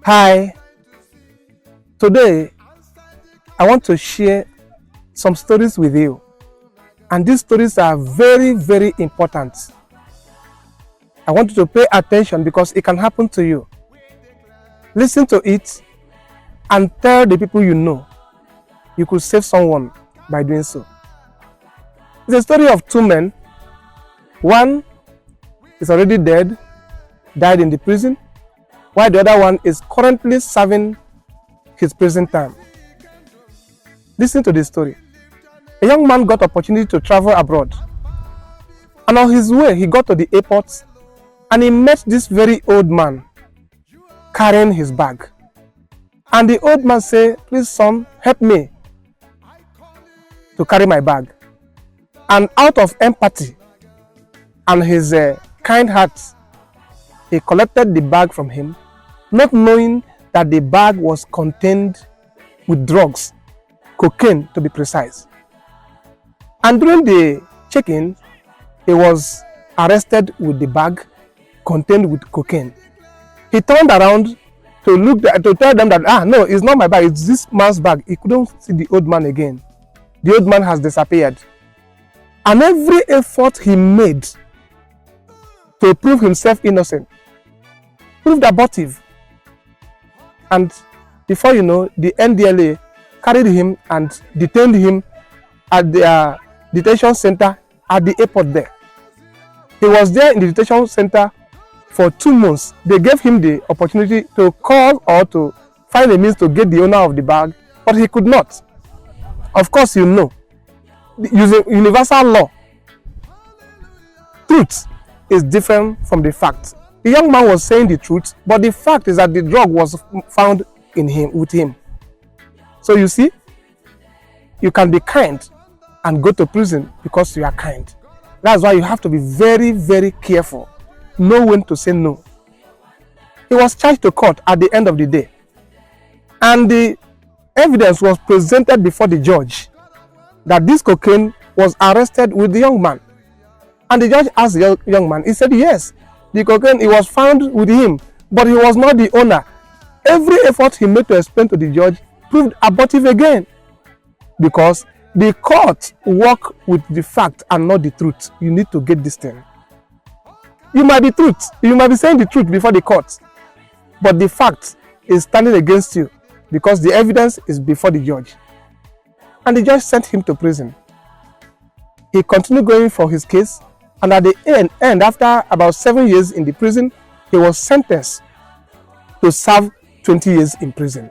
Hi, today I want to share some stories with you, and these stories are very, very important. I want you to pay attention because it can happen to you. Listen to it and tell the people you know. You could save someone by doing so. It's a story of two men. One is already dead, died in the prison, while the other one is currently serving his prison time. Listen to this story. A young man got opportunity to travel abroad, and on his way he got to the airport and he met this very old man carrying his bag. And the old man said, "Please son, help me to carry my bag." And out of empathy and his kind heart, he collected the bag from him, not knowing that the bag was contained with drugs, cocaine to be precise. And during the check-in, he was arrested with the bag contained with cocaine. He turned around to tell them that, no, it's not my bag, it's this man's bag. He couldn't see the old man again. The old man has disappeared. And every effort he made to prove himself innocent proved abortive. And before you know, the NDLA carried him and detained him at the detention center at the airport there. He was there in the detention center for 2 months. They gave him the opportunity to call or to find a means to get the owner of the bag, but he could not. Of course, you know, using universal law, truth is different from the fact. The young man was saying the truth, but the fact is that the drug was found with him. So you see, you can be kind and go to prison because you are kind. That's why you have to be very, very careful. Know when to say no. He was charged to court at the end of the day, and the evidence was presented before the judge that this cocaine was arrested with the young man. And the judge asked the young man, he said yes, the cocaine, it was found with him, but he was not the owner. Every effort he made to explain to the judge proved abortive again, because the court work with the fact and not the truth. You need to get this thing. You might be saying the truth before the court, but the fact is standing against you because the evidence is before the judge. And the judge sent him to prison. He continued going for his case, and at the end, after about 7 years in the prison, he was sentenced to serve 20 years in prison.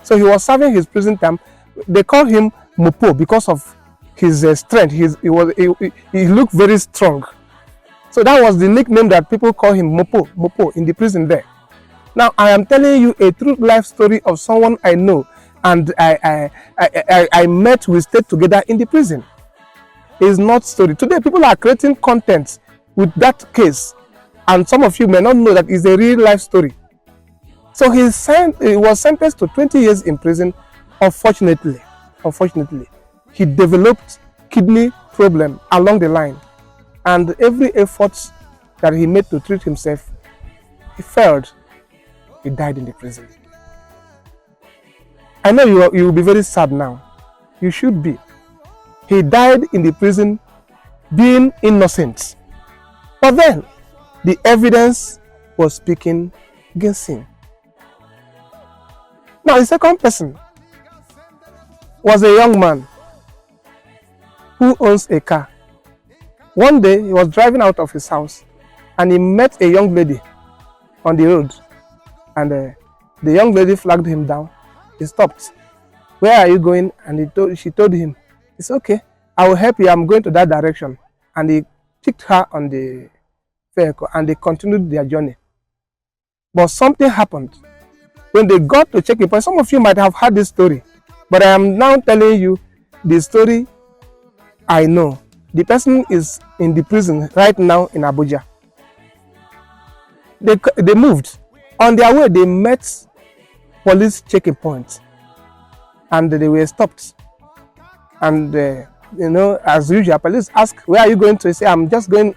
So he was serving his prison time. They call him Mopo because of his strength. He looked very strong. So that was the nickname that people call him, Mopo in the prison there. Now I am telling you a true life story of someone I know, and I met, we stayed together in the prison. It's not story. Today people are creating content with that case, and some of you may not know that it's a real life story. So he was sentenced to 20 years in prison. Unfortunately, he developed kidney problem along the line, and every effort that he made to treat himself, he failed. He died in the prison. I know you will be very sad now. You should be. He died in the prison being innocent. But then, the evidence was speaking against him. Now, the second person was a young man who owns a car. One day, he was driving out of his house and he met a young lady on the road. And the young lady flagged him down. He stopped. "Where are you going?" And she told him, "It's okay, I will help you, I'm going to that direction." And he kicked her on the vehicle and they continued their journey. But something happened. When they got to checking point, some of you might have heard this story, but I am now telling you the story I know. The person is in the prison right now in Abuja. They moved. On their way, they met police checking point, and they were stopped. And as usual, police ask, "Where are you going to?" He say, "I'm just going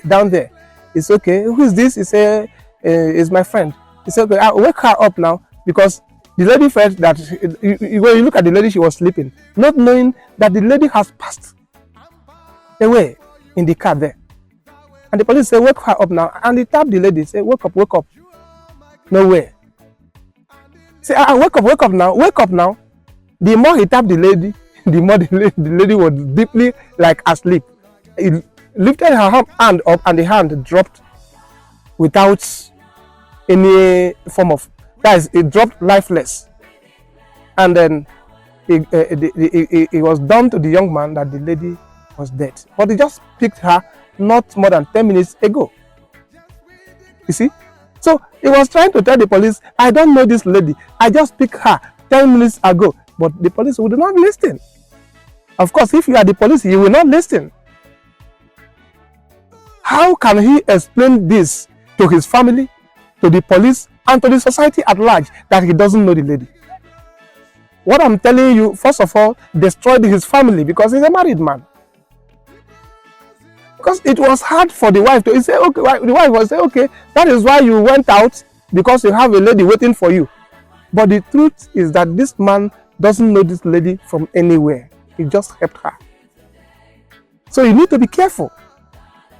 down there." It's okay. "Who is this?" He say, "It's my friend." He said, okay, I'll wake her up now, because the lady felt that when you look at the lady, she was sleeping, not knowing that the lady has passed away in the car there. And the police said, wake her up now. And he tapped the lady, say, wake up, wake up. No way. Say, wake up now, wake up now. The more he tapped the lady, the more the lady was deeply like asleep. He lifted her hand up and the hand dropped without any form of, guys, it dropped lifeless. And then it was done to the young man that the lady was dead. But he just picked her not more than 10 minutes ago. You see? So he was trying to tell the police, I don't know this lady. I just picked her 10 minutes ago. But the police would not listen. Of course, if you are the police, you will not listen. How can he explain this to his family, to the police, and to the society at large that he doesn't know the lady? What I'm telling you, first of all, destroyed his family because he's a married man. Because it was hard for the wife to say, okay, the wife was say, okay, that is why you went out, because you have a lady waiting for you. But the truth is that this man doesn't know this lady from anywhere. He just helped her. So you need to be careful.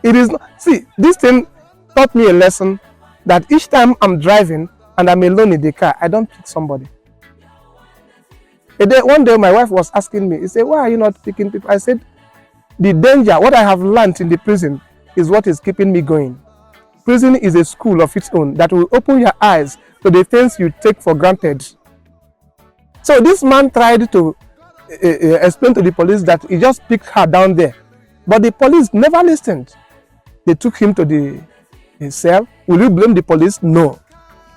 It is not, see, this thing taught me a lesson that each time I'm driving and I'm alone in the car, I don't pick somebody. One day my wife was asking me, she said, why are you not picking people? I said, the danger, what I have learned in the prison is what is keeping me going. Prison is a school of its own that will open your eyes to the things you take for granted. So this man tried to explain to the police that he just picked her down there. But the police never listened. They took him to the cell. Will you blame the police? No.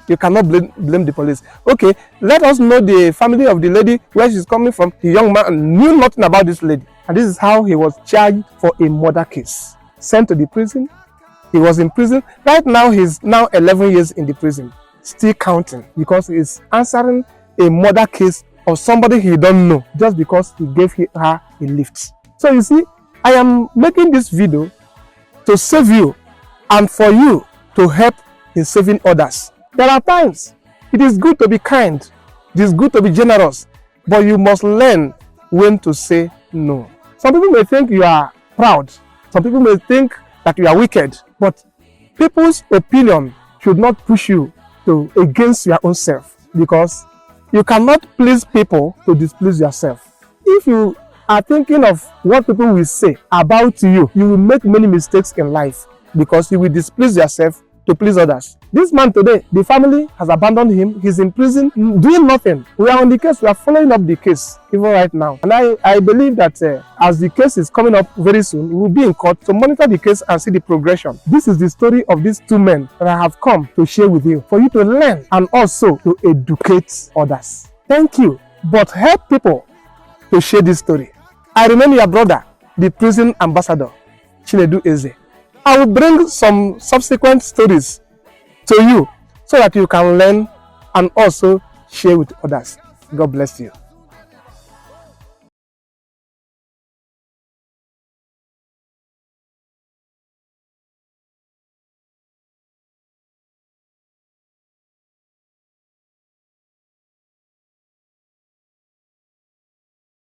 You cannot blame the police. Okay, let us know the family of the lady, where she's coming from. The young man knew nothing about this lady. And this is how he was charged for a murder case. Sent to the prison. He was in prison. Right now, he's now 11 years in the prison. Still counting, because he's answering a murder case of somebody he don't know, just because he gave her a lift. So you see, I am making this video to save you and for you to help in saving others. There are times it is good to be kind, it is good to be generous, but you must learn when to say no. Some people may think you are proud, some people may think that you are wicked, but people's opinion should not push you to against your own self, because you cannot please people to displease yourself. If you are thinking of what people will say about you, you will make many mistakes in life, because you will displease yourself to please others. This man today, the family has abandoned him. He's in prison doing nothing. We are on the case. We are following up the case even right now. And I believe that as the case is coming up very soon, we will be in court to monitor the case and see the progression. This is the story of these two men that I have come to share with you, for you to learn and also to educate others. Thank you. But help people to share this story. I remain your brother, the prison ambassador, Chinedu Eze. I will bring some subsequent stories to you so that you can learn and also share with others. God bless you.